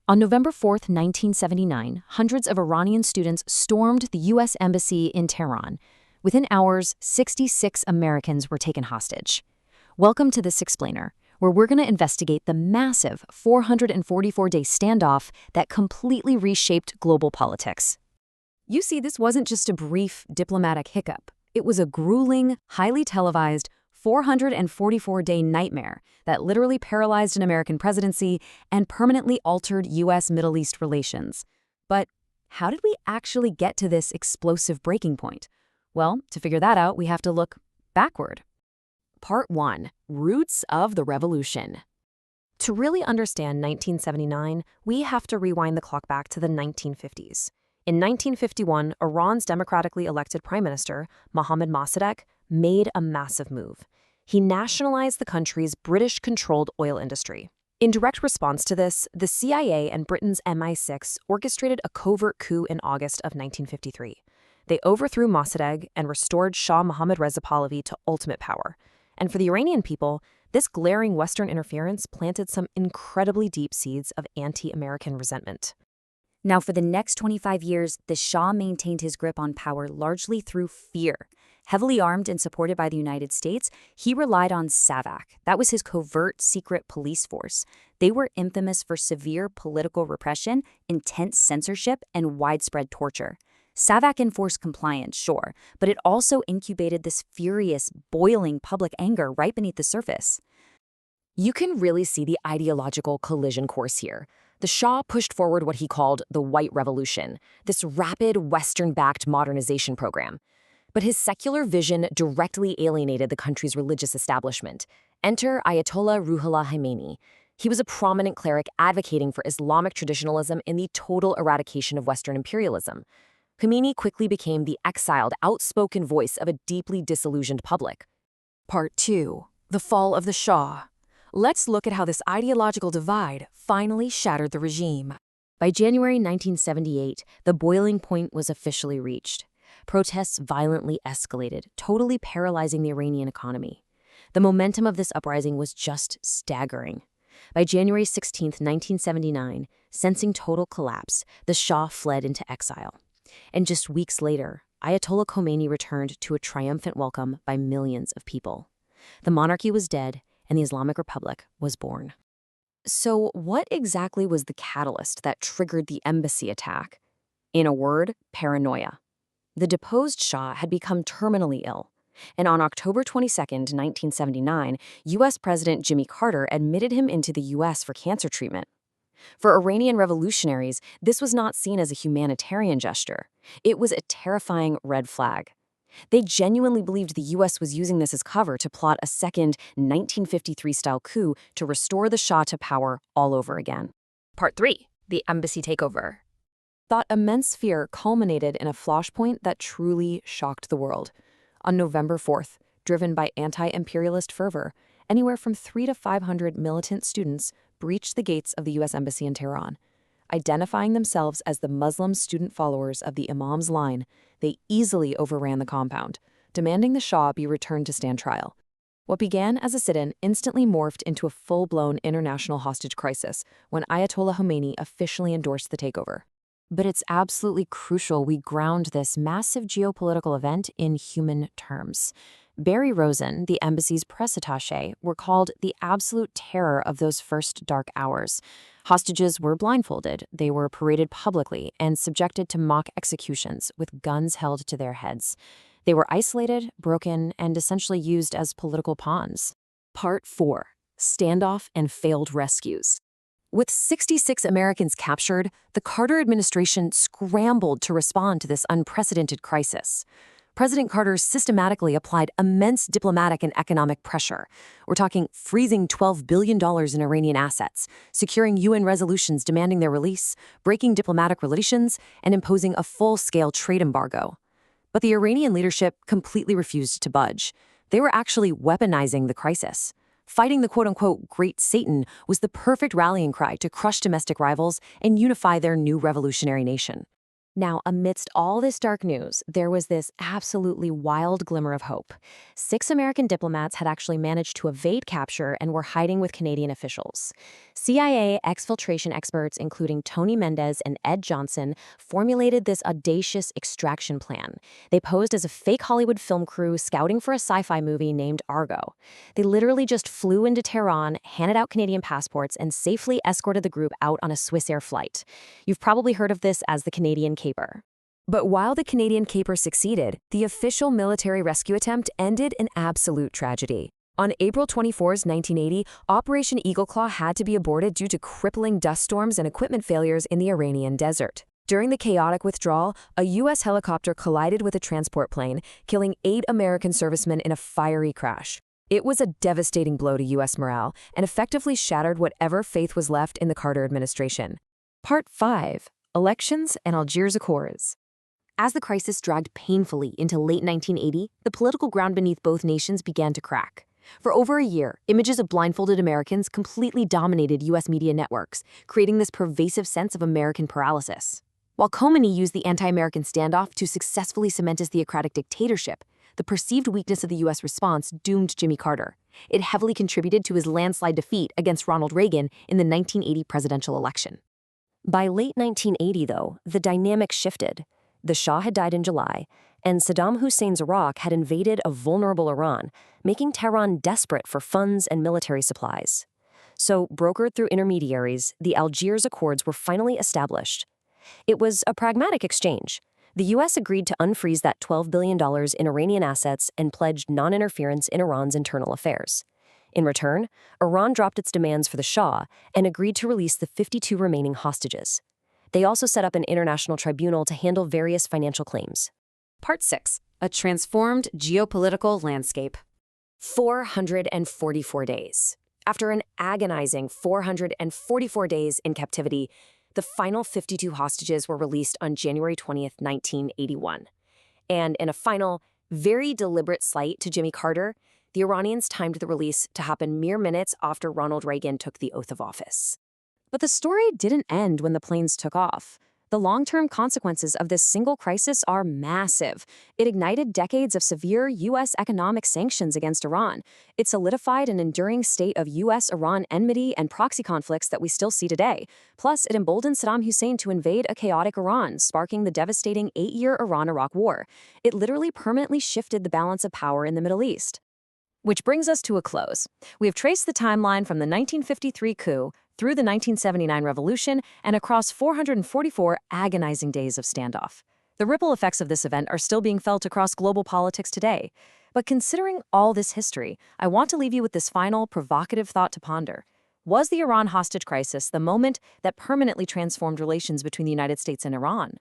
On November 4, 1979, hundreds of Iranian students stormed the U.S. Embassy in Tehran. Within hours, 66 Americans were taken hostage. Welcome to this explainer, where we're going to investigate the massive 444-day standoff that completely reshaped global politics. You see, this wasn't just a brief diplomatic hiccup. It was a grueling, highly televised, 444-day nightmare that literally paralyzed an American presidency and permanently altered U.S.-Middle East relations. But how did we actually get to this explosive breaking point? Well, to figure that out, we have to look backward. Part 1. Roots of the Revolution. To really understand 1979, we have to rewind the clock back to the 1950s. In 1951, Iran's democratically elected prime minister, Mohammad Mossadegh, made a massive move. He nationalized the country's British-controlled oil industry. In direct response to this, the CIA and Britain's MI6 orchestrated a covert coup in August of 1953. They overthrew Mossadegh and restored Shah Mohammad Reza Pahlavi to ultimate power. And for the Iranian people, this glaring Western interference planted some incredibly deep seeds of anti-American resentment. Now, for the next 25 years, the Shah maintained his grip on power largely through fear. Heavily armed and supported by the United States, he relied on SAVAK. That was his covert secret police force. They were infamous for severe political repression, intense censorship, and widespread torture. SAVAK enforced compliance, sure, but it also incubated this furious, boiling public anger right beneath the surface. You can really see the ideological collision course here. The Shah pushed forward what he called the White Revolution, this rapid Western-backed modernization program. But his secular vision directly alienated the country's religious establishment. Enter Ayatollah Ruhollah Khomeini. He was a prominent cleric advocating for Islamic traditionalism in the total eradication of Western imperialism. Khomeini quickly became the exiled, outspoken voice of a deeply disillusioned public. Part 2. The Fall of the Shah. Let's look at how this ideological divide finally shattered the regime. By January 1978, the boiling point was officially reached. Protests violently escalated, totally paralyzing the Iranian economy. The momentum of this uprising was just staggering. By January 16, 1979, sensing total collapse, the Shah fled into exile. And just weeks later, Ayatollah Khomeini returned to a triumphant welcome by millions of people. The monarchy was dead, and the Islamic Republic was born. So what exactly was the catalyst that triggered the embassy attack? In a word, paranoia. The deposed Shah had become terminally ill, and on October 22, 1979, U.S. President Jimmy Carter admitted him into the U.S. for cancer treatment. For Iranian revolutionaries, this was not seen as a humanitarian gesture. It was a terrifying red flag. They genuinely believed the U.S. was using this as cover to plot a second 1953-style coup to restore the Shah to power all over again. Part 3. The embassy takeover. That immense fear culminated in a flashpoint that truly shocked the world. On November 4th, driven by anti-imperialist fervor, anywhere from 300 to 500 militant students breached the gates of the U.S. Embassy in Tehran. Identifying themselves as the Muslim student followers of the Imam's line, they easily overran the compound, demanding the Shah be returned to stand trial. What began as a sit-in instantly morphed into a full-blown international hostage crisis when Ayatollah Khomeini officially endorsed the takeover. But it's absolutely crucial we ground this massive geopolitical event in human terms. Barry Rosen, the embassy's press attaché, were called the absolute terror of those first dark hours. Hostages were blindfolded, they were paraded publicly, and subjected to mock executions with guns held to their heads. They were isolated, broken, and essentially used as political pawns. Part 4. Standoff and Failed Rescues. With 66 Americans captured, the Carter administration scrambled to respond to this unprecedented crisis. President Carter systematically applied immense diplomatic and economic pressure. We're talking freezing $12 billion in Iranian assets, securing UN resolutions demanding their release, breaking diplomatic relations, and imposing a full-scale trade embargo. But the Iranian leadership completely refused to budge. They were actually weaponizing the crisis. Fighting the quote-unquote Great Satan was the perfect rallying cry to crush domestic rivals and unify their new revolutionary nation. Now, amidst all this dark news, there was this absolutely wild glimmer of hope. 6 American diplomats had actually managed to evade capture and were hiding with Canadian officials. CIA exfiltration experts, including Tony Mendez and Ed Johnson, formulated this audacious extraction plan. They posed as a fake Hollywood film crew scouting for a sci-fi movie named Argo. They literally just flew into Tehran, handed out Canadian passports, and safely escorted the group out on a Swissair flight. You've probably heard of this as the Canadian caper. But while the Canadian caper succeeded, the official military rescue attempt ended in absolute tragedy. On April 24, 1980, Operation Eagleclaw had to be aborted due to crippling dust storms and equipment failures in the Iranian desert. During the chaotic withdrawal, a U.S. helicopter collided with a transport plane, killing 8 American servicemen in a fiery crash. It was a devastating blow to U.S. morale and effectively shattered whatever faith was left in the Carter administration. Part 5. Elections and Algiers Accords. As the crisis dragged painfully into late 1980, the political ground beneath both nations began to crack. For over a year, images of blindfolded Americans completely dominated U.S. media networks, creating this pervasive sense of American paralysis. While Khomeini used the anti-American standoff to successfully cement his theocratic dictatorship, the perceived weakness of the U.S. response doomed Jimmy Carter. It heavily contributed to his landslide defeat against Ronald Reagan in the 1980 presidential election. By late 1980, though, the dynamic shifted. The Shah had died in July, and Saddam Hussein's Iraq had invaded a vulnerable Iran, making Tehran desperate for funds and military supplies. So, brokered through intermediaries, the Algiers Accords were finally established. It was a pragmatic exchange. The U.S. agreed to unfreeze that $12 billion in Iranian assets and pledged non-interference in Iran's internal affairs. In return, Iran dropped its demands for the Shah and agreed to release the 52 remaining hostages. They also set up an international tribunal to handle various financial claims. Part 6. A transformed geopolitical landscape. 444 days. After an agonizing 444 days in captivity, the final 52 hostages were released on January 20th, 1981. And in a final, very deliberate slight to Jimmy Carter, the Iranians timed the release to happen mere minutes after Ronald Reagan took the oath of office. But the story didn't end when the planes took off. The long-term consequences of this single crisis are massive. It ignited decades of severe U.S. economic sanctions against Iran. It solidified an enduring state of U.S.-Iran enmity and proxy conflicts that we still see today. Plus, it emboldened Saddam Hussein to invade a chaotic Iran, sparking the devastating 8-year Iran-Iraq War. It literally permanently shifted the balance of power in the Middle East. Which brings us to a close. We have traced the timeline from the 1953 coup through the 1979 revolution and across 444 agonizing days of standoff. The ripple effects of this event are still being felt across global politics today. But considering all this history, I want to leave you with this final, provocative thought to ponder. Was the Iran hostage crisis the moment that permanently transformed relations between the United States and Iran?